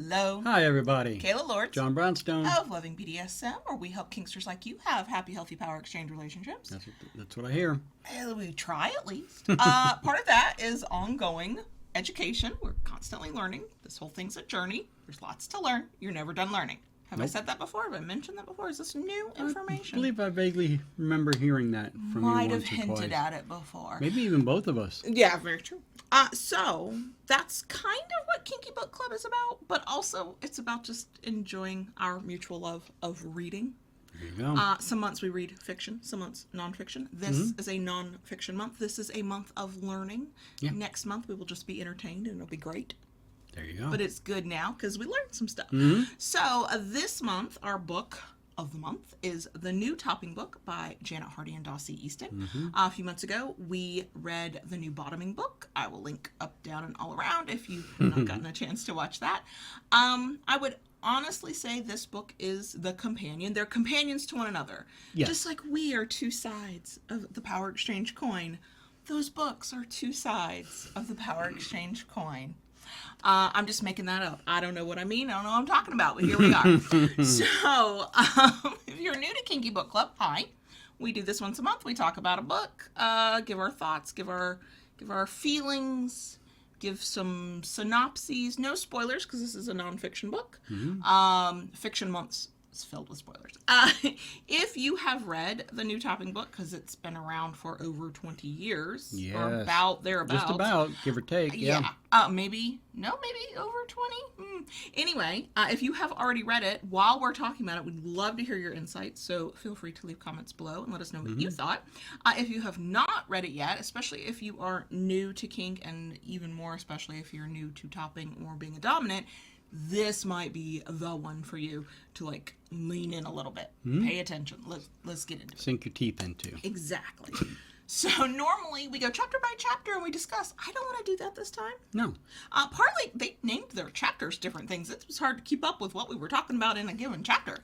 Hello. Hi, everybody. Kayla Lords. John Brownstone. Of Loving BDSM, where we help kinksters like you have happy, healthy power exchange relationships. That's what I hear. We try at least. Part of that is ongoing education. We're constantly learning. This whole thing's a journey. There's lots to learn. You're never done learning. Have I said that before? Have I mentioned that before? Is this new information? I believe I vaguely remember hearing that from you once or twice. Might have hinted at it before. Maybe even both of us. Yeah, very true. So that's kind of what Kinky Book Club is about, but also it's about just enjoying our mutual love of reading. There you go. Some months we read fiction, some months nonfiction. This is a nonfiction month. This is a month of learning. Yeah. Next month we will just be entertained and it'll be great. There you go. But it's good now because we learned some stuff. So this month, our book of the month is the new topping book by Janet Hardy and Dossie Easton. A few months ago, we read the new bottoming book. I will link up, down, and all around if you've not gotten a chance to watch that. I would honestly say this book is the companion. They're companions to one another. Yes. Just like we are two sides of the power exchange coin, those books are two sides of the power exchange coin. I'm just making that up. I don't know what I mean. I don't know what I'm talking about, but here we are. So, if you're new to Kinky Book Club, hi. We do this once a month. We talk about a book, give our thoughts, give our feelings, give some synopses. No spoilers, because this is a nonfiction book. Fiction months is filled with spoilers. If you have read the new topping book, because it's been around for over 20 years, or about thereabouts. Just about, give or take, yeah. Maybe over 20. Anyway, if you have already read it, while we're talking about it, we'd love to hear your insights, so feel free to leave comments below and let us know what you thought. If you have not read it yet, especially if you are new to kink, and even more especially if you're new to topping or being a dominant, this might be the one for you to like lean in a little bit. Pay attention. Let's get into it. Sink your teeth into. Exactly. So normally we go chapter by chapter and we discuss. I don't want to do that this time. No. Partly they named their chapters different things. It was hard to keep up with what we were talking about in a given chapter.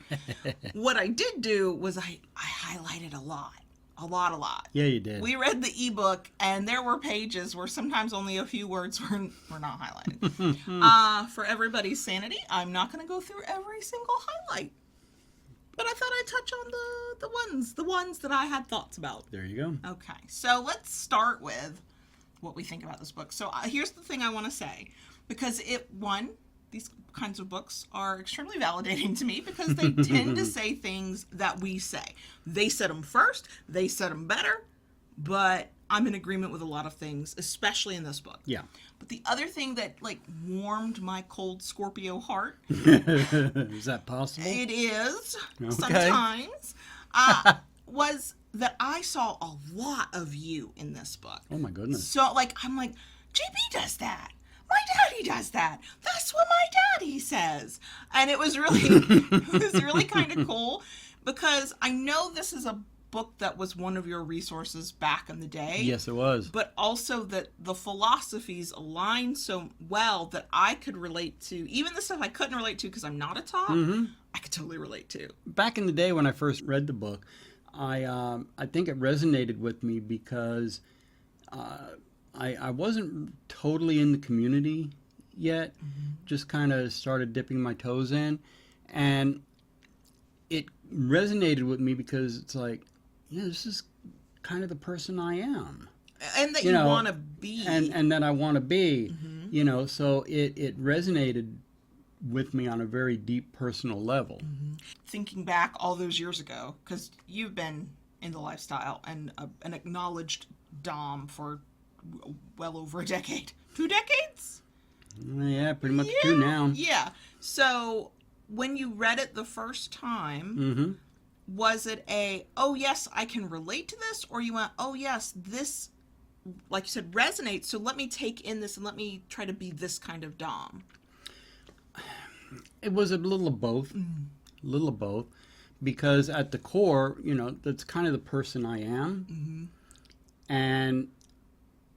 What I did do was I highlighted a lot. A lot. Yeah, you did. We read the ebook, and there were pages where sometimes only a few words were not highlighted. For everybody's sanity, I'm not going to go through every single highlight. But I thought I'd touch on the ones that I had thoughts about. There you go. Okay, so let's start with what we think about this book. So here's the thing I want to say. Because these kinds of books are extremely validating to me because they tend to say things that we say. They said them first, they said them better, but I'm in agreement with a lot of things, especially in this book. Yeah. But the other thing that warmed my cold Scorpio heart is that possible? It is sometimes was that I saw a lot of you in this book. Oh my goodness. So I'm like, JB does that. My daddy does that. That's what my daddy says. And it was really kind of cool because I know this is a book that was one of your resources back in the day. Yes, it was. But also that the philosophies align so well that I could relate to. Even the stuff I couldn't relate to because I'm not a top, I could totally relate to. Back in the day when I first read the book, I think it resonated with me because I wasn't totally in the community yet, just kind of started dipping my toes in, and it resonated with me because it's like, yeah, this is kind of the person I am. And that you want to be. And that I want to be, so it resonated with me on a very deep personal level. Thinking back all those years ago, because you've been in the lifestyle and an acknowledged dom for well over a decade. 2 decades? Yeah, pretty much 2 now. Yeah. So when you read it the first time, was it oh yes, I can relate to this? Or you went, oh yes, this, like you said, resonates, so let me take in this and let me try to be this kind of dom? It was a little of both. Because at the core, that's kind of the person I am. And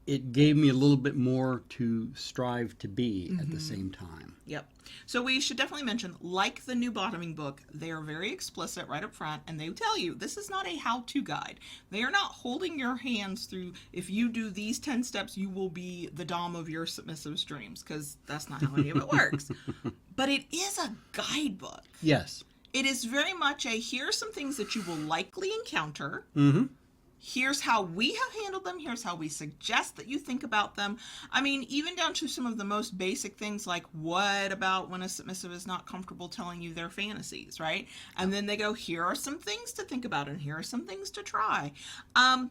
it gave me a little bit more to strive to be at the same time. Yep. So we should definitely mention, like the new bottoming book, they are very explicit right up front, and they tell you this is not a how-to guide. They are not holding your hands through, if you do these 10 steps, you will be the dom of your submissive's dreams, because that's not how any of it works. But it is a guidebook. Yes. It is very much a, here are some things that you will likely encounter. Mm-hmm. Here's how we have handled them. Here's how we suggest that you think about them. I mean, even down to some of the most basic things like, what about when a submissive is not comfortable telling you their fantasies, right? And then they go, here are some things to think about, and here are some things to try.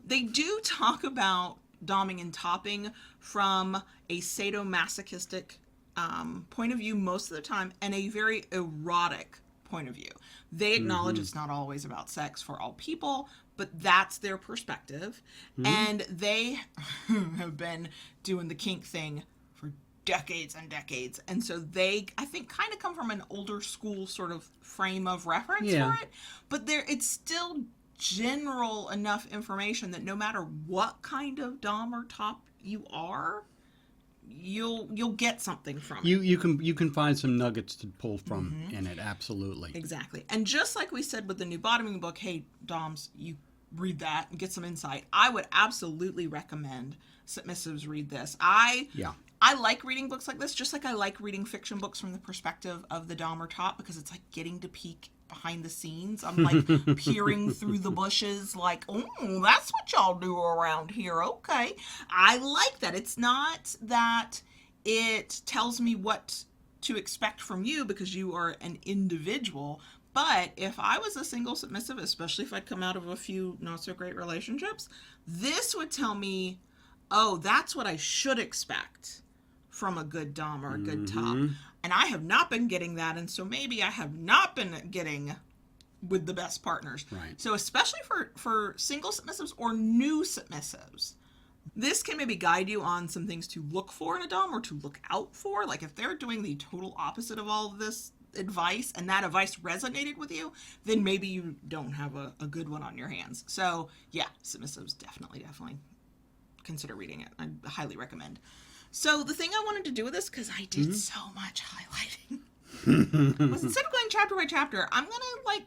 They do talk about doming and topping from a sadomasochistic point of view most of the time, and a very erotic point of view. They acknowledge it's not always about sex for all people, but that's their perspective. And they have been doing the kink thing for decades and decades. And so they, I think, kind of come from an older school sort of frame of reference for it. But it's still general enough information that no matter what kind of dom or top you are, you'll get something from it. You can find some nuggets to pull from in it, absolutely. Exactly. And just like we said with the new bottoming book, hey, doms, you read that and get some insight. I would absolutely recommend submissives read this. I like reading books like this, just like I like reading fiction books from the perspective of the dom or top, because it's like getting to peek behind the scenes. I'm like peering through the bushes like, oh, that's what y'all do around here. Okay. I like that. It's not that it tells me what to expect from you because you are an individual. But if I was a single submissive, especially if I'd come out of a few not so great relationships, this would tell me, oh, that's what I should expect from a good dom or a good top. And I have not been getting that, and so maybe I have not been getting with the best partners. Right. So especially for single submissives or new submissives, this can maybe guide you on some things to look for in a dom or to look out for. Like if they're doing the total opposite of all of this advice and that advice resonated with you, then maybe you don't have a good one on your hands. So yeah, submissives definitely consider reading it. I highly recommend. So the thing I wanted to do with this, because I did so much highlighting, was instead of going chapter by chapter, I'm gonna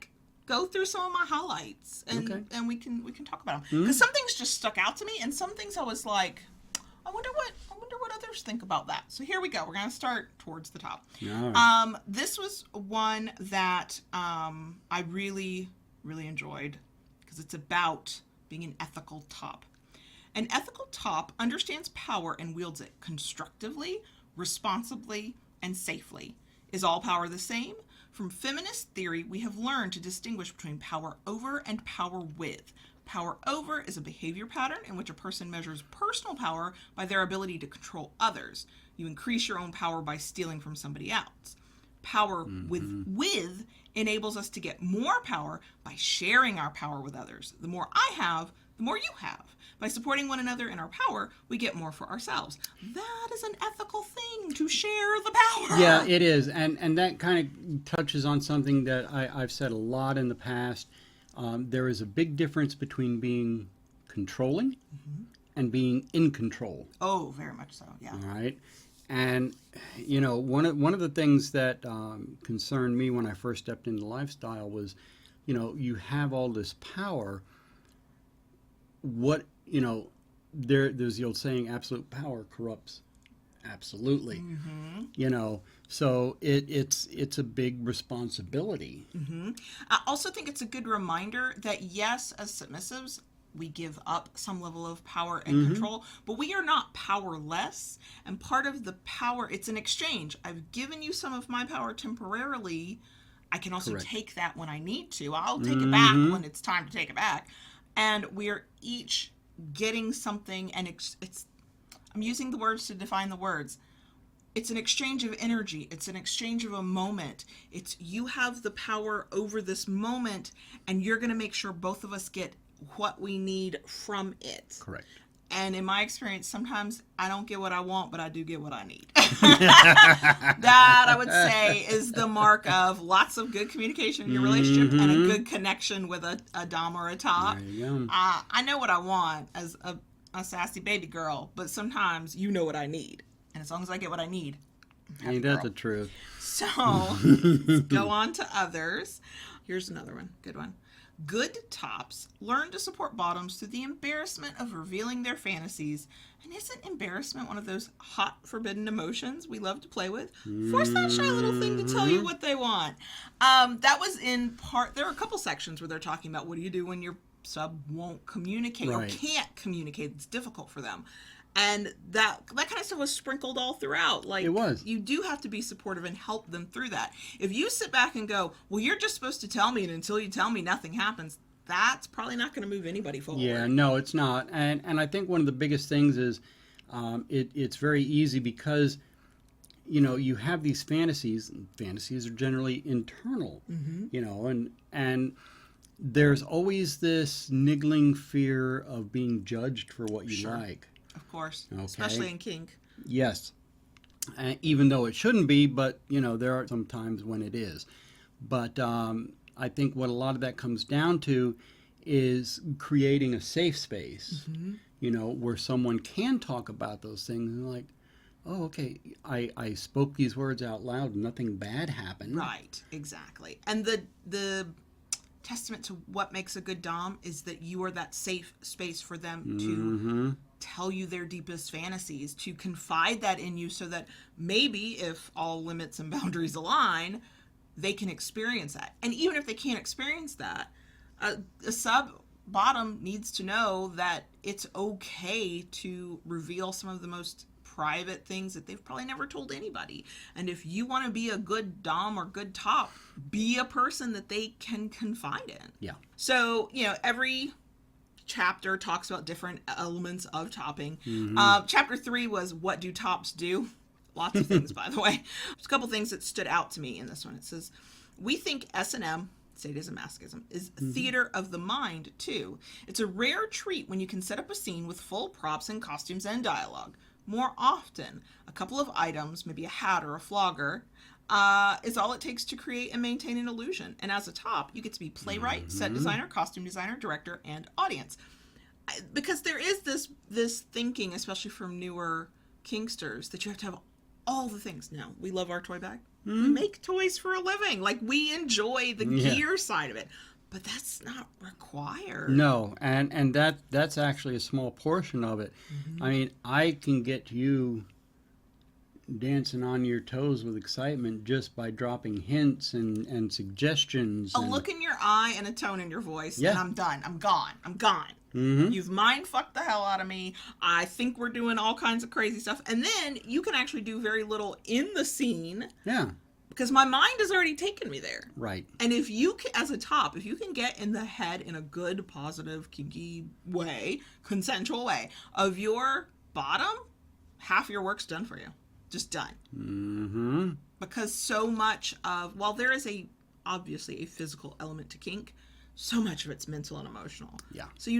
go through some of my highlights and we can talk about them. Because some things just stuck out to me, and some things I was like, I wonder what others think about that. So here we go. We're gonna start towards the top. Right. This was one that I really, really enjoyed because it's about being an ethical top. An ethical top understands power and wields it constructively, responsibly, and safely. Is all power the same? From feminist theory, we have learned to distinguish between power over and power with. Power over is a behavior pattern in which a person measures personal power by their ability to control others. You increase your own power by stealing from somebody else. Power with enables us to get more power by sharing our power with others. The more I have, the more you have. By supporting one another in our power, we get more for ourselves. That is an ethical thing, to share the power. Yeah, it is. And that kind of touches on something that I've said a lot in the past. There is a big difference between being controlling and being in control. Oh, very much so, yeah. All right. And, you know, one of the things that concerned me when I first stepped into lifestyle was, you know, you have all this power. What, you know, there's the old saying, absolute power corrupts absolutely. You know, so it's a big responsibility. I also think it's a good reminder that yes, as submissives, we give up some level of power and control, but we are not powerless. And part of the power, it's an exchange. I've given you some of my power temporarily. I can also take that when I need to. I'll take it back when it's time to take it back. And we're each getting something, and I'm using the words to define the words. It's an exchange of energy. It's an exchange of a moment. It's you have the power over this moment, and you're going to make sure both of us get what we need from it. Correct. And in my experience, sometimes I don't get what I want, but I do get what I need. That, I would say, is the mark of lots of good communication in your relationship and a good connection with a dom or a top. There you go. I know what I want as a sassy baby girl, but sometimes you know what I need. And as long as I get what I need, I'm happy Ain't that girl. the truth? So, let's go on to others. Here's another one. Good one. Good tops learn to support bottoms through the embarrassment of revealing their fantasies. And isn't embarrassment one of those hot, forbidden emotions we love to play with? Force that shy little thing to tell you what they want. That was in part, there are a couple sections where they're talking about what do you do when your sub won't communicate or can't communicate. It's difficult for them. And that kind of stuff was sprinkled all throughout. Like, it was. You do have to be supportive and help them through that. If you sit back and go, well, you're just supposed to tell me, and until you tell me, nothing happens, that's probably not going to move anybody forward. Yeah, no, it's not. And I think one of the biggest things is it's very easy because, you know, you have these fantasies. And fantasies are generally internal, you know, and there's always this niggling fear of being judged for what you like. Of course. Okay. Especially in kink. Yes. Even though it shouldn't be, but, you know, there are some times when it is. But I think what a lot of that comes down to is creating a safe space, you know, where someone can talk about those things and like, oh, okay, I spoke these words out loud, nothing bad happened. Right, exactly. And the testament to what makes a good dom is that you are that safe space for them to tell you their deepest fantasies, to confide that in you so that maybe if all limits and boundaries align, they can experience that. And even if they can't experience that, a sub bottom needs to know that it's okay to reveal some of the most private things that they've probably never told anybody. And if you want to be a good dom or good top, be a person that they can confide in. Yeah. So, you know, every chapter talks about different elements of topping. Chapter 3 was what do tops do? Lots of things, by the way. There's a couple things that stood out to me in this one. It says, we think S&M, sadism, masochism, is theater of the mind, too. It's a rare treat when you can set up a scene with full props and costumes and dialogue. More often, a couple of items, maybe a hat or a flogger, is all it takes to create and maintain an illusion. And as a top, you get to be playwright, set designer, costume designer, director, and audience. Because there is this thinking, especially from newer kinksters, that you have to have all the things. Now, we love our toy bag. We make toys for a living. Like, we enjoy the gear side of it. But that's not required. No, and that's actually a small portion of it. I mean, I can get you dancing on your toes with excitement just by dropping hints and suggestions. A look in your eye and a tone in your voice, and I'm done. I'm gone. You've mind-fucked the hell out of me. I think we're doing all kinds of crazy stuff. And then you can actually do very little in the scene. Yeah. Because my mind has already taken me there. Right. And if you can, as a top, if you can get in the head in a good, positive, kinky way, consensual way, of your bottom, half your work's done for you. Just done. Because so much of, while there is obviously a physical element to kink, so much of it's mental and emotional. Yeah. So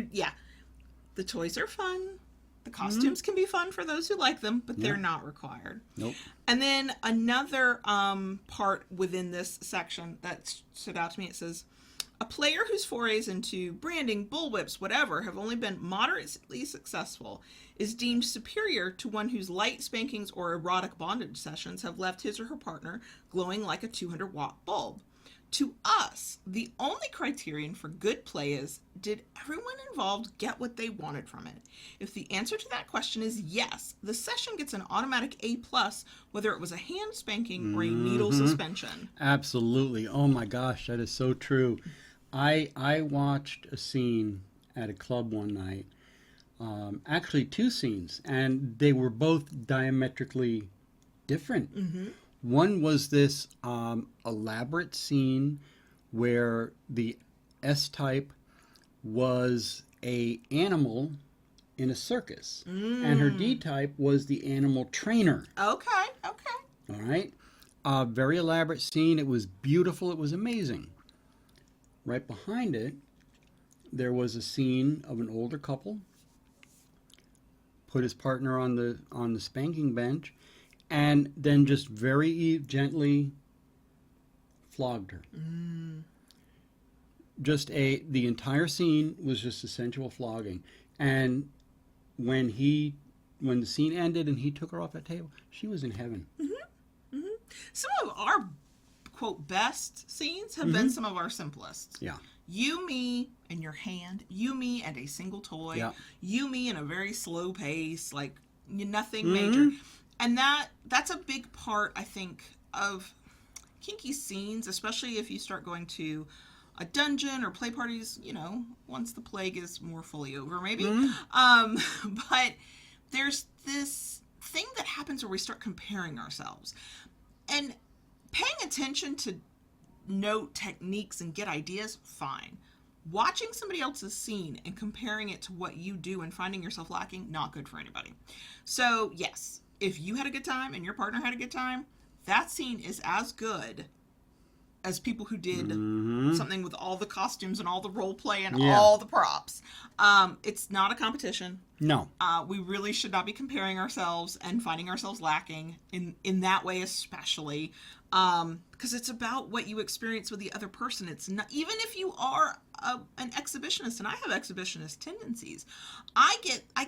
the toys are fun. The costumes can be fun for those who like them, but they're not required. Nope. And then another part within this section that stood out to me, it says, a player whose forays into branding, bullwhips, whatever, have only been moderately successful is deemed superior to one whose light spankings or erotic bondage sessions have left his or her partner glowing like a 200-watt bulb. To us, the only criterion for good play is, did everyone involved get what they wanted from it? If the answer to that question is yes, the session gets an automatic A+, whether it was a hand spanking or a needle suspension. Absolutely. Oh my gosh, that is so true. I watched a scene at a club one night, actually 2 scenes, and they were both diametrically different. One was this elaborate scene where the S-type was a animal in a circus, and her D-type was the animal trainer. Okay. All right? Very elaborate scene. It was beautiful. It was amazing. Right behind it, there was a scene of an older couple, put his partner on the spanking bench, and then just very gently flogged her. The entire scene was just a sensual flogging. And when the scene ended and he took her off that table, she was in heaven. Some of our, quote, best scenes have been some of our simplest. Yeah. You, me, and your hand. You, me, and a single toy. Yeah. You, me, in a very slow pace, like nothing major. And that's a big part, I think, of kinky scenes, especially if you start going to a dungeon or play parties, once the plague is more fully over, maybe. But there's this thing that happens where we start comparing ourselves. And paying attention to note techniques and get ideas, fine. Watching somebody else's scene and comparing it to what you do and finding yourself lacking, not good for anybody. So, yes, if you had a good time and your partner had a good time, that scene is as good as people who did something with all the costumes and all the role play and all the props. It's not a competition. No. We really should not be comparing ourselves and finding ourselves lacking in that way, especially because it's about what you experience with the other person. It's not, even if you are an exhibitionist, and I have exhibitionist tendencies, I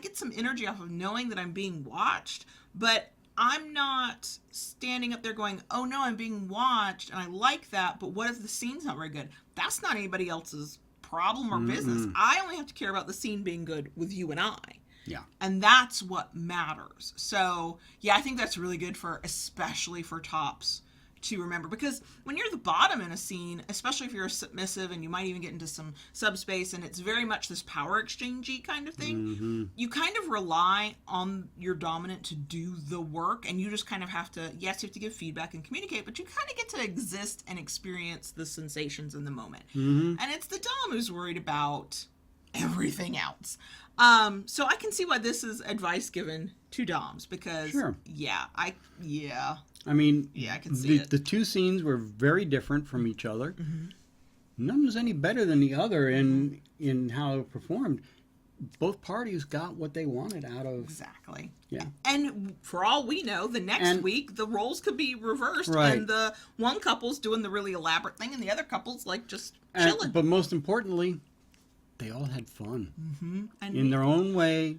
get some energy off of knowing that I'm being watched, but I'm not standing up there going, oh no, I'm being watched and I like that, but what if the scene's not very good? That's not anybody else's problem or business. I only have to care about the scene being good with you and I. Yeah. And that's what matters. So, yeah, I think that's really good especially for tops to remember, because when you're the bottom in a scene, especially if you're a submissive and you might even get into some subspace and it's very much this power exchangey kind of thing, you kind of rely on your dominant to do the work, and you just kind of have to, yes, you have to give feedback and communicate, but you kind of get to exist and experience the sensations in the moment. And it's the dom who's worried about everything else. So I can see why this is advice given to doms, because I mean, I can see it. The two scenes were very different from each other. None was any better than the other in how it performed. Both parties got what they wanted out of... Exactly. Yeah. And for all we know, the next week, the roles could be reversed. Right. And the one couple's doing the really elaborate thing, and the other couple's, like, just chilling. But most importantly, they all had fun. And in their own way,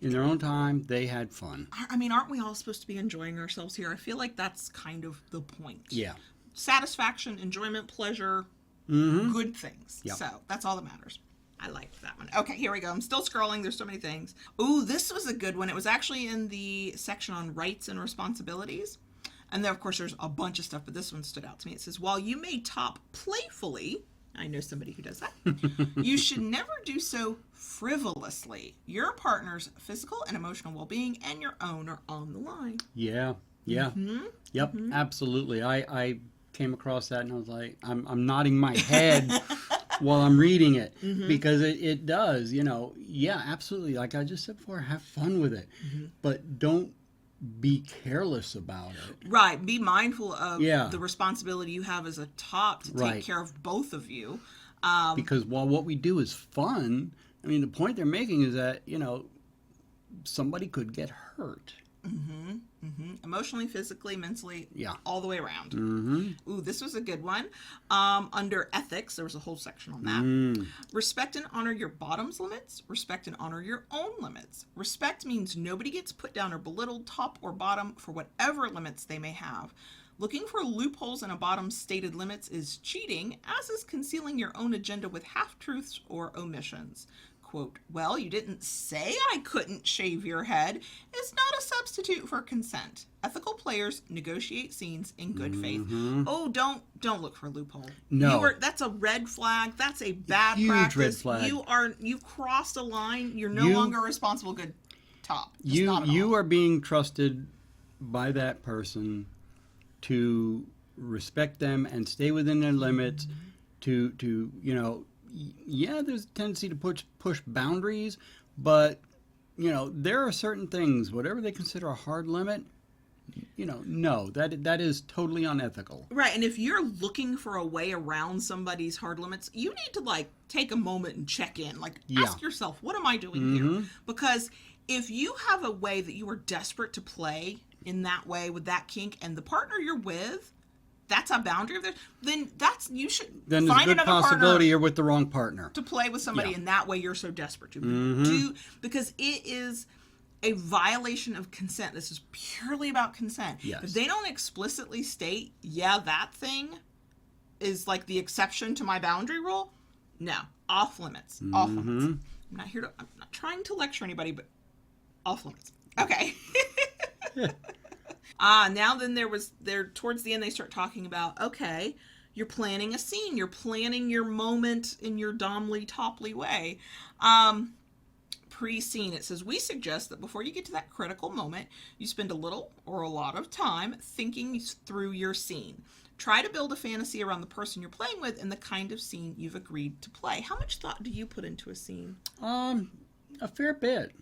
in their own time, they had fun. I mean, aren't we all supposed to be enjoying ourselves here? I feel like that's kind of the point. Yeah. Satisfaction, enjoyment, pleasure, good things. Yep. So that's all that matters. I liked that one. Okay, here we go. I'm still scrolling. There's so many things. Ooh, this was a good one. It was actually in the section on rights and responsibilities. And then, of course, there's a bunch of stuff, but this one stood out to me. It says, while you may top playfully, I know somebody who does that, you should never do so frivolously. Your partner's physical and emotional well-being and your own are on the line. Yeah. Yep, absolutely. I came across that and I was like, I'm nodding my head while I'm reading it, because it does, absolutely. Like I just said before, have fun with it, but don't be careless about it. Right. Be mindful of the responsibility you have as a top to take care of both of you. Because while what we do is fun, I mean, the point they're making is that, somebody could get hurt. Emotionally, physically, mentally, all the way around. Ooh, this was a good one. Under ethics, there was a whole section on that. Respect and honor your bottom's limits. Respect and honor your own limits. Respect means nobody gets put down or belittled, top or bottom, for whatever limits they may have. Looking for loopholes in a bottom's stated limits is cheating, as is concealing your own agenda with half-truths or omissions. Quote, well, you didn't say I couldn't shave your head, is not a substitute for consent. Ethical players negotiate scenes in good faith. Oh, don't look for a loophole. No. That's a red flag. That's a bad huge practice. Red flag. You've crossed a line. You're no longer a responsible good top. You are being trusted by that person to respect them and stay within their limits, to there's a tendency to push boundaries, but, there are certain things, whatever they consider a hard limit, no, that is totally unethical. Right, and if you're looking for a way around somebody's hard limits, you need to, take a moment and check in. Ask yourself, what am I doing here? Because if you have a way that you are desperate to play in that way with that kink, and the partner you're with that's a boundary of theirs, then you should then there's find a good another possibility partner you're with the wrong partner to play with somebody, Yeah. and that way you're so desperate to Mm-hmm. do, because it is a violation of consent. This is purely about consent. Yes. If they don't explicitly state, yeah, that thing is like the exception to my boundary rule, no, off limits. Off limits. I'm not trying to lecture anybody, but off limits. Okay. Now then towards the end they start talking about, okay, you're planning a scene, you're planning your moment in your domly topply way. Pre-scene, it says, we suggest that before you get to that critical moment, you spend a little or a lot of time thinking through your scene. Try to build a fantasy around the person you're playing with and the kind of scene you've agreed to play. How much thought do you put into a scene? A fair bit.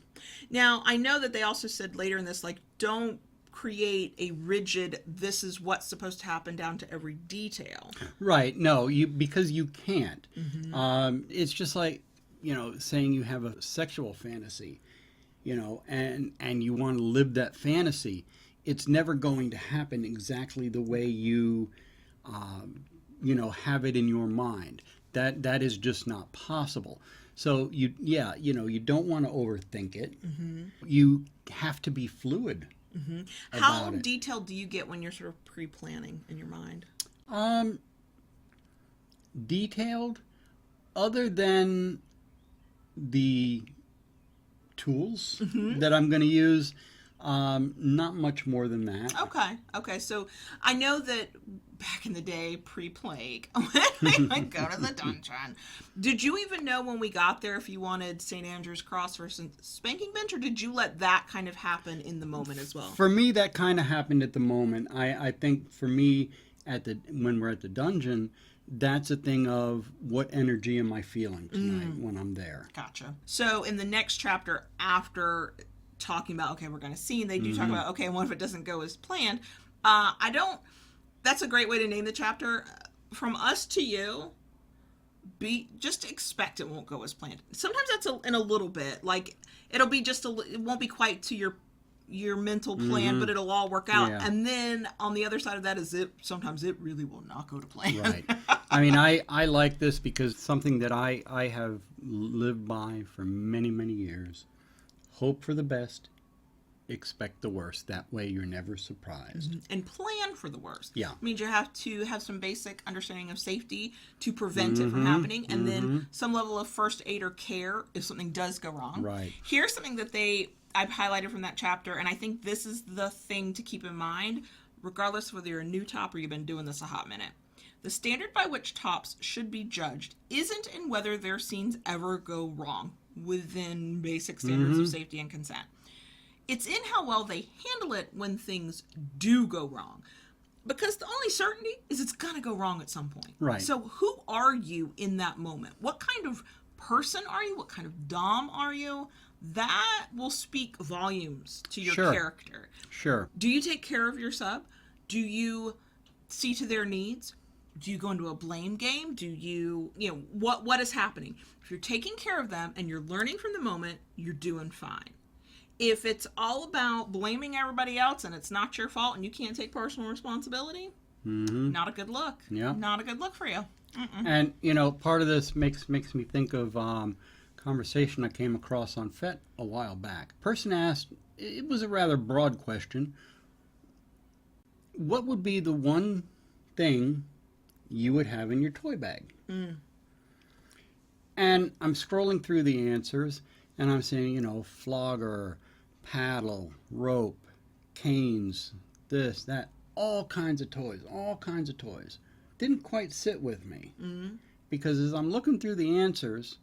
Now, I know that they also said later in this, like, don't create a rigid, this is what's supposed to happen down to every detail. Right. No, because you can't. It's just like, saying you have a sexual fantasy, and you want to live that fantasy. It's never going to happen exactly the way you have it in your mind. That is just not possible. So you don't want to overthink it. You have to be fluid. How detailed do you get when you're sort of pre-planning in your mind? Detailed, other than the tools that I'm going to use, not much more than that. Okay. So I know that back in the day, pre-plague, when we would go to the dungeon, did you even know when we got there if you wanted St. Andrew's Cross versus Spanking Bench, or did you let that kind of happen in the moment as well? For me, that kind of happened at the moment. I think for me, when we're at the dungeon, that's a thing of what energy am I feeling tonight when I'm there. Gotcha. So in the next chapter, after talking about, okay, we're going to scene, they do talk about, okay, what if it doesn't go as planned? That's a great way to name the chapter. From us to you, just expect it won't go as planned. Sometimes that's in a little bit, like it'll be it won't be quite to your mental plan, but it'll all work out. Yeah. And then on the other side of that is sometimes it really will not go to plan. Right. I mean, I like this because something that I have lived by for many, many years. Hope for the best, expect the worst. That way you're never surprised. And plan for the worst. Yeah. It means you have to have some basic understanding of safety to prevent it from happening, and then some level of first aid or care if something does go wrong. Right. Here's something that I've highlighted from that chapter, and I think this is the thing to keep in mind, regardless of whether you're a new top or you've been doing this a hot minute. The standard by which tops should be judged isn't in whether their scenes ever go wrong within basic standards of safety and consent. It's in how well they handle it when things do go wrong. Because the only certainty is it's going to go wrong at some point. Right. So who are you in that moment? What kind of person are you? What kind of dom are you? That will speak volumes to your character. Sure. Do you take care of your sub? Do you see to their needs? Do you go into a blame game? Do you what is happening? If you're taking care of them and you're learning from the moment, you're doing fine. If it's all about blaming everybody else and it's not your fault and you can't take personal responsibility, not a good look. Yeah. Not a good look for you. And, part of this makes me think of conversation I came across on FET a while back. Person asked, it was a rather broad question, what would be the one thing you would have in your toy bag? And I'm scrolling through the answers, and I'm saying, flogger, paddle, rope, canes, this, that, all kinds of toys. Didn't quite sit with me. Because as I'm looking through the answers,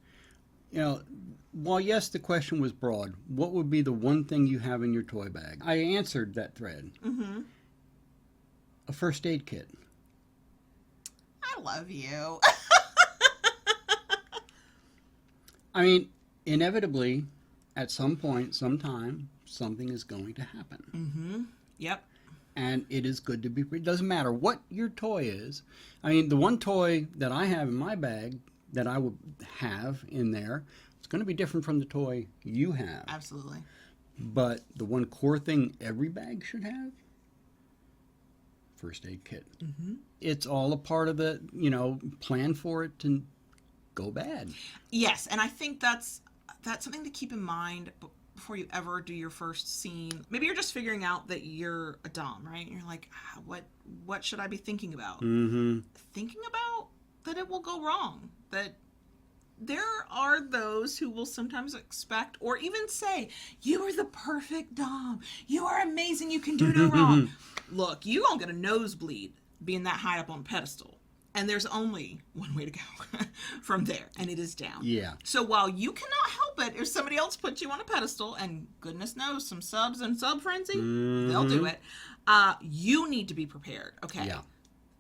while yes, the question was broad, what would be the one thing you have in your toy bag? I answered that thread. A first aid kit. I love you. I mean, inevitably, at some point, sometime, something is going to happen. Yep. And it is good to be... It doesn't matter what your toy is. I mean, the one toy that I have in my bag that I would have in there, it's going to be different from the toy you have. Absolutely. But the one core thing every bag should have, first aid kit. It's all a part of the, plan for it to go bad. Yes, and I think that's something to keep in mind before you ever do your first scene. Maybe you're just figuring out that you're a dom, right? You're like, what should I be thinking about? Thinking about that it will go wrong, that there are those who will sometimes expect or even say, you are the perfect dom. You are amazing. You can do no wrong. Look, you don't get a nosebleed being that high up on a pedestal. And there's only one way to go from there, and it is down. Yeah. So while you cannot help it if somebody else puts you on a pedestal, and goodness knows, some subs and sub frenzy, they'll do it, you need to be prepared, okay? Yeah.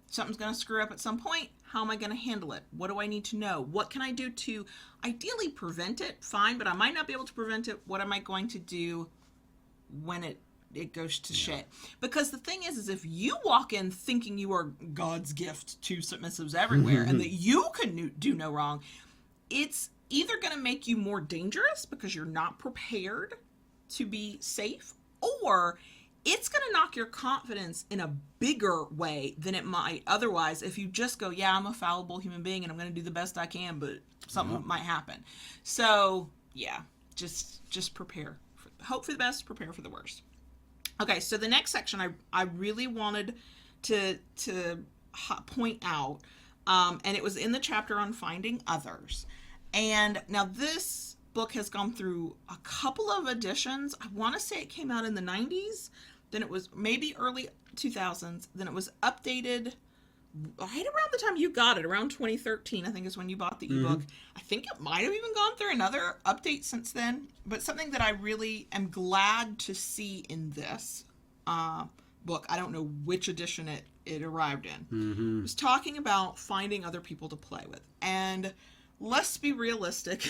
Something's going to screw up at some point. How am I going to handle it? What do I need to know? What can I do to ideally prevent it? Fine, but I might not be able to prevent it. What am I going to do when it goes to shit? Because the thing is if you walk in thinking you are God's gift to submissives everywhere and that you can do no wrong, it's either going to make you more dangerous because you're not prepared to be safe, or it's going to knock your confidence in a bigger way than it might otherwise if you just go, yeah, I'm a fallible human being and I'm going to do the best I can, but something might happen. So, yeah, just prepare. Hope for the best, prepare for the worst. Okay, so the next section I really wanted to point out, and it was in the chapter on finding others. And now this book has gone through a couple of editions. I want to say it came out in the 90s. Then it was maybe early 2000s. Then it was updated right around the time you got it, around 2013, I think is when you bought the ebook. I think it might have even gone through another update since then. But something that I really am glad to see in this book, I don't know which edition it arrived in, was talking about finding other people to play with. And let's be realistic,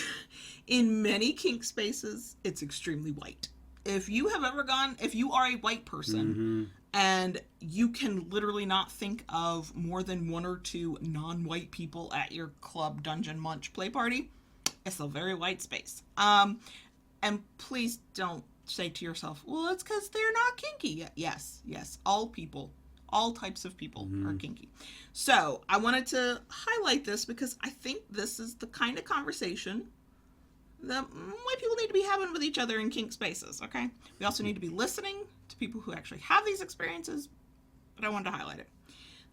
in many kink spaces, it's extremely white. If you are a white person and you can literally not think of more than one or two non-white people at your club, dungeon, munch, play party, it's a very white space. And please don't say to yourself, well, it's because they're not kinky. Yes, all people, all types of people are kinky. So I wanted to highlight this because I think this is the kind of conversation that white people need to be having with each other in kink spaces, okay? We also need to be listening to people who actually have these experiences, but I wanted to highlight it.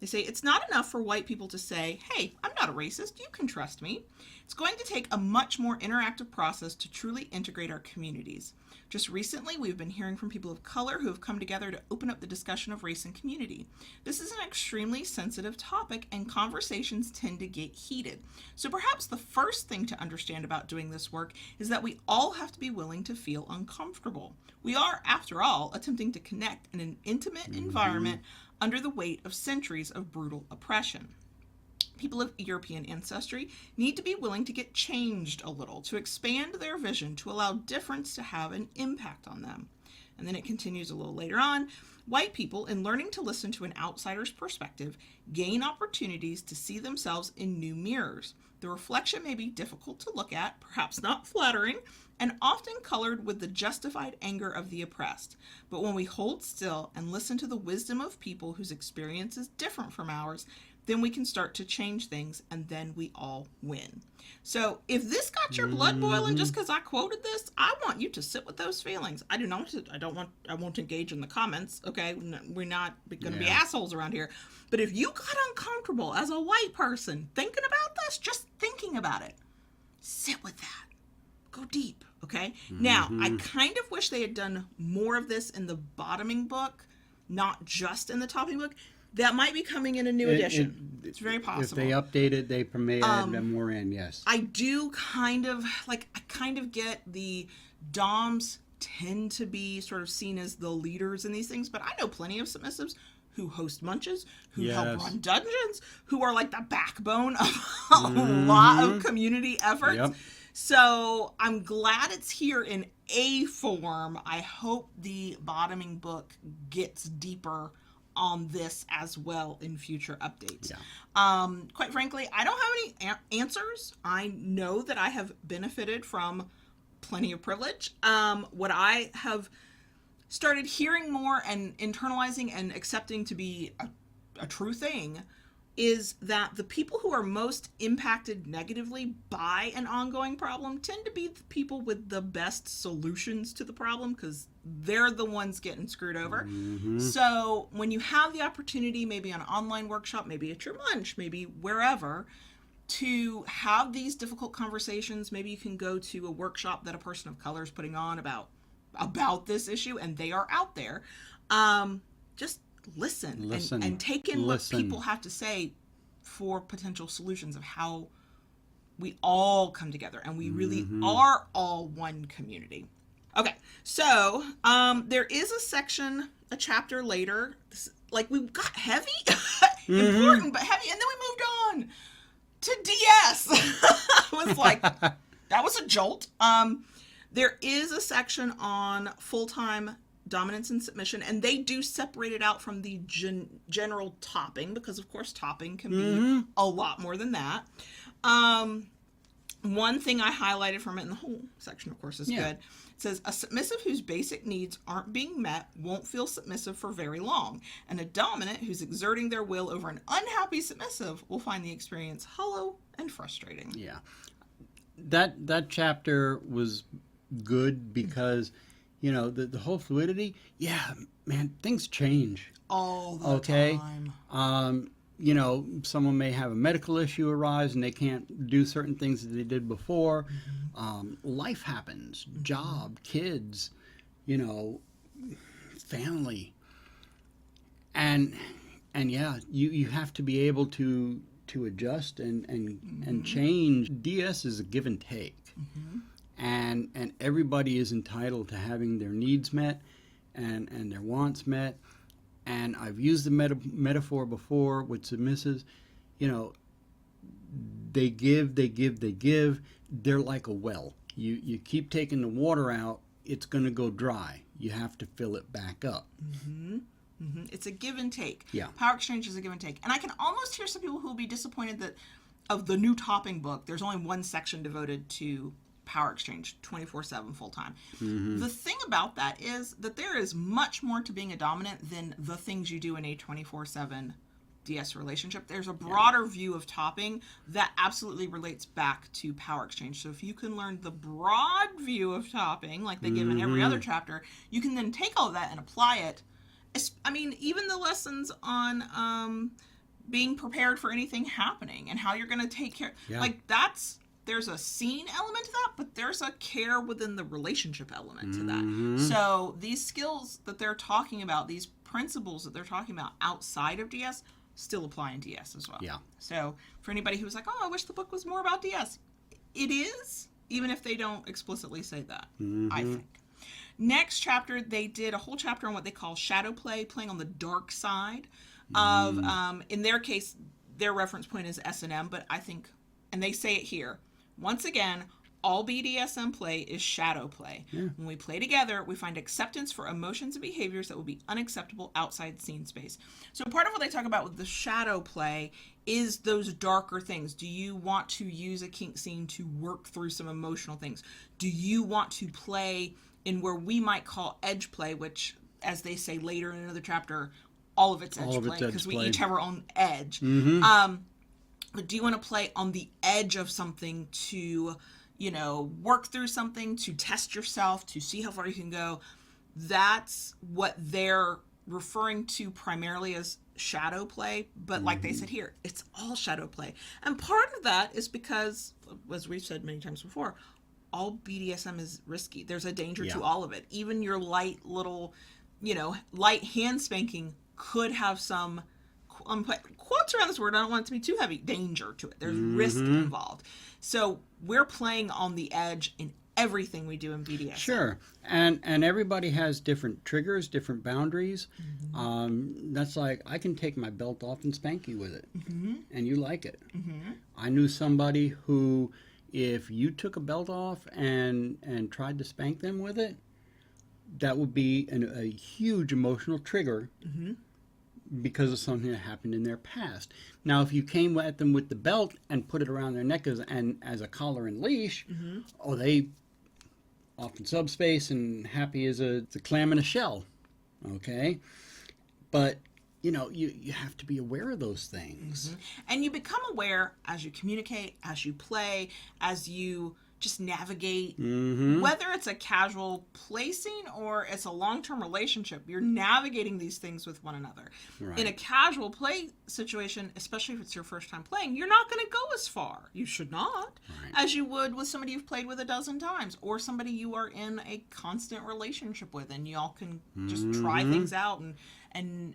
They say, it's not enough for white people to say, hey, I'm not a racist, you can trust me. It's going to take a much more interactive process to truly integrate our communities. Just recently, we've been hearing from people of color who have come together to open up the discussion of race and community. This is an extremely sensitive topic, and conversations tend to get heated. So perhaps the first thing to understand about doing this work is that we all have to be willing to feel uncomfortable. We are, after all, attempting to connect in an intimate environment under the weight of centuries of brutal oppression. People of European ancestry need to be willing to get changed a little, to expand their vision, to allow difference to have an impact on them. And then it continues a little later on. White people, in learning to listen to an outsider's perspective, gain opportunities to see themselves in new mirrors. The reflection may be difficult to look at, perhaps not flattering, and often colored with the justified anger of the oppressed. But when we hold still and listen to the wisdom of people whose experience is different from ours, then we can start to change things, and then we all win. So if this got your blood boiling just because I quoted this, I want you to sit with those feelings. I won't engage in the comments, okay? We're not going to be assholes around here. But if you got uncomfortable as a white person thinking about this, just thinking about it, sit with that. Go deep, okay? Now, I kind of wish they had done more of this in the bottoming book, not just in the topping book. That might be coming in a new edition. It's very possible. If they update it, they may add more in, yes. I do kind of get the doms tend to be sort of seen as the leaders in these things, but I know plenty of submissives who host munches, who help run dungeons, who are like the backbone of a lot of community efforts. Yep. So I'm glad it's here in a form. I hope the bottoming book gets deeper on this as well in future updates. Quite frankly, I don't have any answers. I know that I have benefited from plenty of privilege. What I have started hearing more and internalizing and accepting to be a a true thing, is that the people who are most impacted negatively by an ongoing problem tend to be the people with the best solutions to the problem, because they're the ones getting screwed over. So when you have the opportunity, maybe on an online workshop, maybe at your lunch, maybe wherever, to have these difficult conversations, maybe you can go to a workshop that a person of color is putting on about this issue, and they are out there. Just listen. And take in what people have to say for potential solutions of how we all come together, and we really are all one community. Okay, so there is a chapter later, like we got heavy, important but heavy, and then we moved on to DS. I was like, that was a jolt. There is a section on full-time dominance and submission, and they do separate it out from the general topping, because of course topping can be a lot more than that. One thing I highlighted from it, and the whole section of course is good, it says, a submissive whose basic needs aren't being met won't feel submissive for very long, and a dominant who's exerting their will over an unhappy submissive will find the experience hollow and frustrating. Yeah, that chapter was good because the whole fluidity, man, things change all the time. Someone may have a medical issue arise and they can't do certain things that they did before. Life happens, job, kids, family, and you have to be able to adjust and change. DS is a give and take. And everybody is entitled to having their needs met and their wants met. And I've used the metaphor before with submissives. They give. They're like a well. You keep taking the water out, it's going to go dry. You have to fill it back up. It's a give and take. Yeah. Power exchange is a give and take. And I can almost hear some people who will be disappointed that of the new topping book, there's only one section devoted to power exchange 24/7 full time. The thing about that is that there is much more to being a dominant than the things you do in a 24/7 DS relationship. There's a broader view of topping that absolutely relates back to power exchange. So if you can learn the broad view of topping, like they give in every other chapter, you can then take all of that and apply it. I mean, even the lessons on being prepared for anything happening and how you're going to take care. Like there's a scene element to that, but there's a care within the relationship element to that. So these skills that they're talking about, these principles that they're talking about outside of DS, still apply in DS as well. Yeah. So for anybody who's like, oh, I wish the book was more about DS, it is, even if they don't explicitly say that, I think. Next chapter, they did a whole chapter on what they call shadow play, playing on the dark side of, in their case, their reference point is S&M, but I think, and they say it here, once again, all BDSM play is shadow play. When we play together, we find acceptance for emotions and behaviors that will be unacceptable outside scene space. So part of what they talk about with the shadow play is those darker things. Do you want to use a kink scene to work through some emotional things? Do you want to play in where we might call edge play, which, as they say later in another chapter, all of it's edge play, because we each have our own edge. But do you want to play on the edge of something to, work through something, to test yourself, to see how far you can go? That's what they're referring to primarily as shadow play. But like they said here, it's all shadow play. And part of that is because, as we've said many times before, all BDSM is risky. There's a danger to all of it. Even your light little, light hand spanking could have some, quotes around this word, I don't want it to be too heavy, danger to it. There's risk involved. So we're playing on the edge in everything we do in BDSM. Sure. And everybody has different triggers, different boundaries. That's like, I can take my belt off and spank you with it. And you like it. I knew somebody who, if you took a belt off and tried to spank them with it, that would be a huge emotional trigger because of something that happened in their past. Now, if you came at them with the belt and put it around their neck as a collar and leash, they off in subspace and happy as a clam in a shell, okay? But you have to be aware of those things. Mm-hmm. And you become aware as you communicate, as you play, as you just navigate, whether it's a casual placing or it's a long-term relationship, you're navigating these things with one another. Right. In a casual play situation, especially if it's your first time playing, you're not going to go as far. You should not, as you would with somebody you've played with a dozen times, or somebody you are in a constant relationship with, and y'all can just try things out and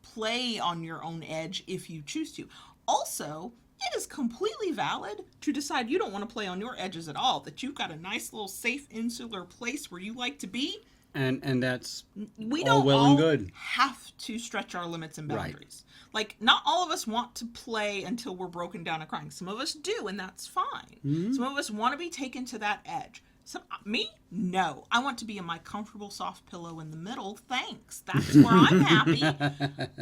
play on your own edge if you choose to. Also, it is completely valid to decide you don't want to play on your edges at all, that you've got a nice little safe insular place where you like to be. And that's we all don't well all and good. have to stretch our limits and boundaries. Like, not all of us want to play until we're broken down and crying. Some of us do, and that's fine. Some of us want to be taken to that edge. Me? No. I want to be in my comfortable soft pillow in the middle. Thanks. That's where I'm happy.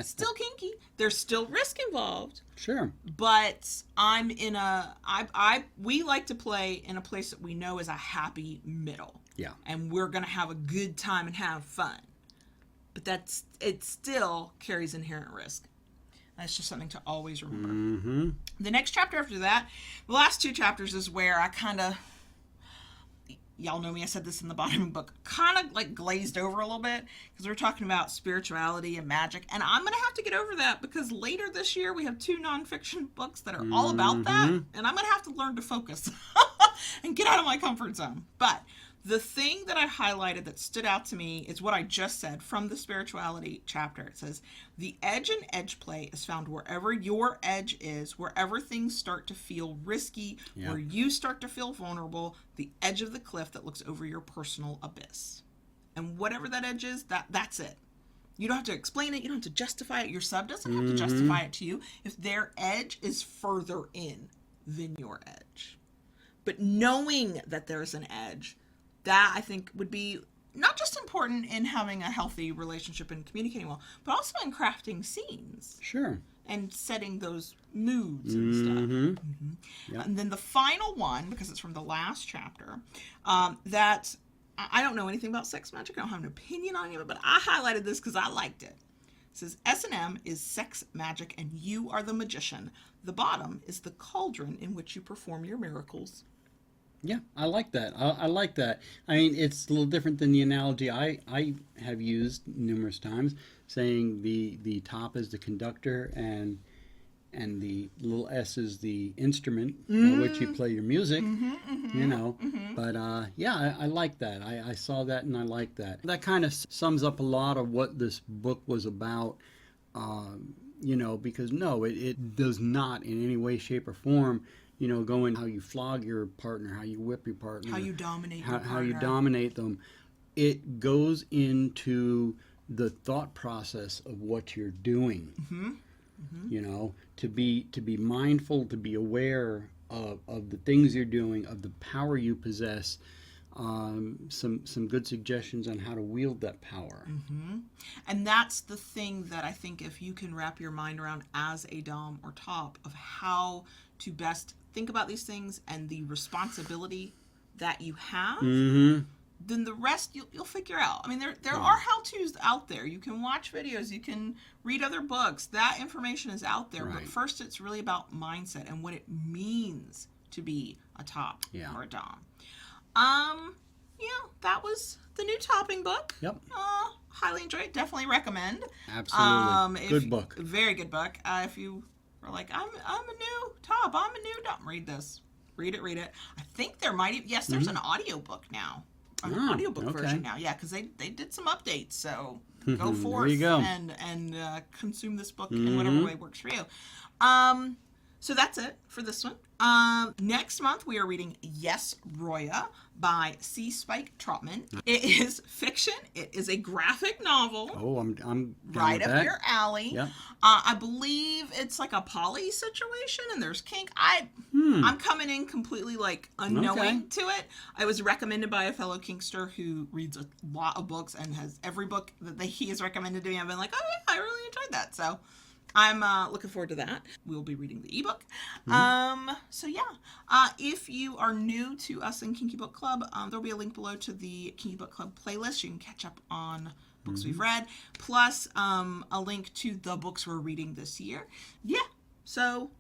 Still kinky. There's still risk involved. Sure. But I'm in we like to play in a place that we know is a happy middle. Yeah. And we're going to have a good time and have fun. But it still carries inherent risk. That's just something to always remember. The next chapter after that, the last 2 chapters, is where I kind of, y'all know me, I said this in the bottom of the book, kind of like glazed over a little bit, because we're talking about spirituality and magic, and I'm going to have to get over that, because later this year we have 2 nonfiction books that are all about that, and I'm going to have to learn to focus and get out of my comfort zone. But the thing that I highlighted that stood out to me is what I just said from the spirituality chapter. It says, the edge in edge play is found wherever your edge is, wherever things start to feel risky, where you start to feel vulnerable, the edge of the cliff that looks over your personal abyss. And whatever that edge is, that's it. You don't have to explain it. You don't have to justify it. Your sub doesn't have to justify it to you if their edge is further in than your edge. But knowing that there's an edge, that I think would be not just important in having a healthy relationship and communicating well, but also in crafting scenes. Sure. And setting those moods and stuff. Yep. And then the final one, because it's from the last chapter, that I don't know anything about sex magic. I don't have an opinion on it, but I highlighted this because I liked it. It says, S&M is sex magic and you are the magician. The bottom is the cauldron in which you perform your miracles. Yeah, I like that. I like that. I mean, it's a little different than the analogy I have used numerous times, saying the top is the conductor and the little S is the instrument by which you play your music, But yeah, I like that. I saw that and I like that. That kind of sums up a lot of what this book was about, because no, it does not in any way, shape, or form go in how you flog your partner, how you whip your partner, how you dominate your partner. How you dominate them. It goes into the thought process of what you're doing. To be mindful, to be aware of the things you're doing, of the power you possess. Some good suggestions on how to wield that power. And that's the thing that I think if you can wrap your mind around as a dom or top of how to best think about these things and the responsibility that you have, then the rest you'll figure out. I mean, there are how-tos out there. You can watch videos, you can read other books. That information is out there. But first, it's really about mindset and what it means to be a top or a dom. That was the new topping book. Yep. Highly enjoyed it. Definitely recommend. Absolutely. Good book. Very good book. If you are like, I'm a new top, I'm a new dom, read this. Read it. I think there might even, there's an audiobook now. An audiobook version now. Yeah, because they did some updates. So go forth and consume this book in whatever way works for you. So that's it for this one. Next month, we are reading Yes, Roya by C. Spike Trotman. It is fiction. It is a graphic novel. Oh, I'm right up that. your alley. Yep. I believe it's like a poly situation, and there's kink. I'm coming in completely like unknowing to it. I was recommended by a fellow kinkster who reads a lot of books and has every book that he has recommended to me. I've been like, oh yeah, I really enjoyed that. So I'm looking forward to that. We'll be reading the ebook. If you are new to us in Kinky Book Club, there'll be a link below to the Kinky Book Club playlist. You can catch up on books we've read, plus a link to the books we're reading this year. Yeah, so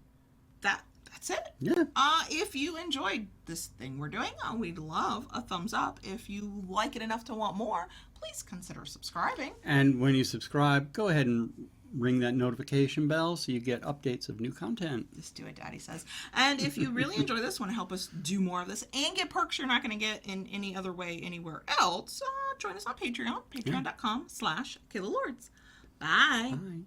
that's it. Yeah. If you enjoyed this thing we're doing, we'd love a thumbs up. If you like it enough to want more, please consider subscribing. And when you subscribe, go ahead and ring that notification bell so you get updates of new content. Just do it, Daddy says. And if you really enjoy this, want to help us do more of this and get perks you're not going to get in any other way anywhere else, join us on Patreon, patreon.com/KaylaLords. Bye. Bye.